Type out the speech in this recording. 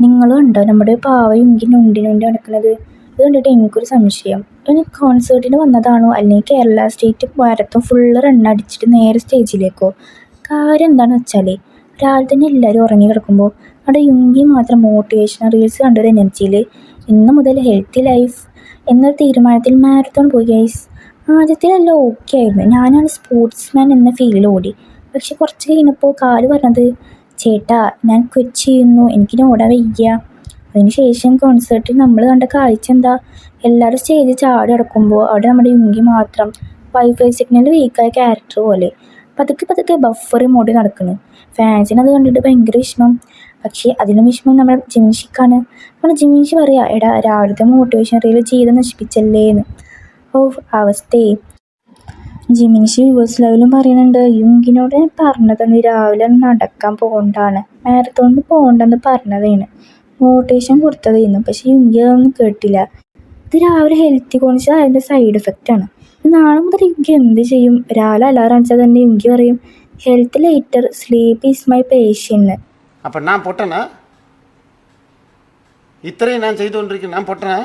നിങ്ങൾ കണ്ടോ നമ്മുടെ പാവ യുങ്കി നൊണ്ടി നടക്കുന്നത്? ഇത് കണ്ടിട്ട് എനിക്കൊരു സംശയം. ഇനി കോൺസേർട്ടിന് വന്നതാണോ അല്ലെങ്കിൽ കേരള സ്റ്റേറ്റ് മാരത്തോൺ ഫുള്ള് റണ്ണടിച്ചിട്ട് നേരെ സ്റ്റേജിലേക്കോ? കാര്യം എന്താണെന്ന് വെച്ചാൽ രാവിലെ തന്നെ എല്ലാവരും ഉറങ്ങി കിടക്കുമ്പോൾ അവിടെ യുങ്കി മാത്രം മോട്ടിവേഷണൽ റീൽസ് കണ്ടൊരു എനർജിയിൽ ഇന്ന് മുതൽ ഹെൽത്തി ലൈഫ് എന്നൊരു തീരുമാനത്തിൽ മാരത്തോൺ പോയി ഗൈസ്. ആദ്യത്തിലെല്ലാം ഓക്കെ ആയിരുന്നു, ഞാനാണ് സ്പോർട്സ്മാൻ എന്ന ഫീലിൽ ഓടി. പക്ഷെ കുറച്ച് കഴിഞ്ഞപ്പോൾ കാല് പറഞ്ഞത് ചേട്ടാ ഞാൻ ക്വിറ്റ് ചെയ്യുന്നു, എനിക്കിനി ഓടാൻ വയ്യ. അതിനുശേഷം കോൺസേർട്ടിൽ നമ്മൾ കണ്ട കാഴ്ച എന്താ? എല്ലാവരും സ്റ്റേജിൽ ചാടി കിടക്കുമ്പോൾ അവിടെ നമ്മുടെ യുങ്കി മാത്രം വൈഫൈ സിഗ്നൽ വീക്കായ ക്യാരക്ടർ പോലെ പതുക്കെ ബഫറി മോഡിൽ നടക്കുന്നു. ഫാൻസിന് അത് കണ്ടിട്ട് ഭയങ്കര വിഷമം. പക്ഷേ അതിലും വിഷമം നമ്മുടെ ജിമിൻഷിക്കാണ്. നമ്മുടെ ജിമിൻഷി പറയാ, എടാ രാവിലത്തെ മോട്ടിവേഷൻ റീൽ ജീവിതം നശിപ്പിച്ചല്ലേന്ന്. ഓ അവസ്ഥയെ ജിമിൻഷി വ്യൂവേഴ്സ് ലൈവിലും പറയുന്നുണ്ട്, യുങ്കിനോട് ഞാൻ പറഞ്ഞതാണ് രാവിലെ നടക്കാൻ പോകണ്ടാണ്, മാരത്തോണിന് പോകണ്ടെന്ന് പറഞ്ഞതാണ്, മോട്ടിവേഷൻ കൊടുത്തതായിരുന്നു. പക്ഷേ യുങ്കി അതൊന്നും കേട്ടില്ല. ഇത് രാവിലെ ഹെൽത്തി കോൺഷ്യസ് അതിൻ്റെ സൈഡ് എഫക്റ്റാണ്. നാളെ മുതൽ യുങ്കി എന്ത് ചെയ്യും? രാവിലെ അലാറം അടിച്ചാൽ തന്നെ യുങ്കി പറയും health later, sleep is my patience. അപ്പം ഞാൻ പൊട്ടനാ? ഇത്രയും ഞാൻ ചെയ്തുകൊണ്ടിരിക്കുന്നു, ഞാൻ പൊട്ടനാ?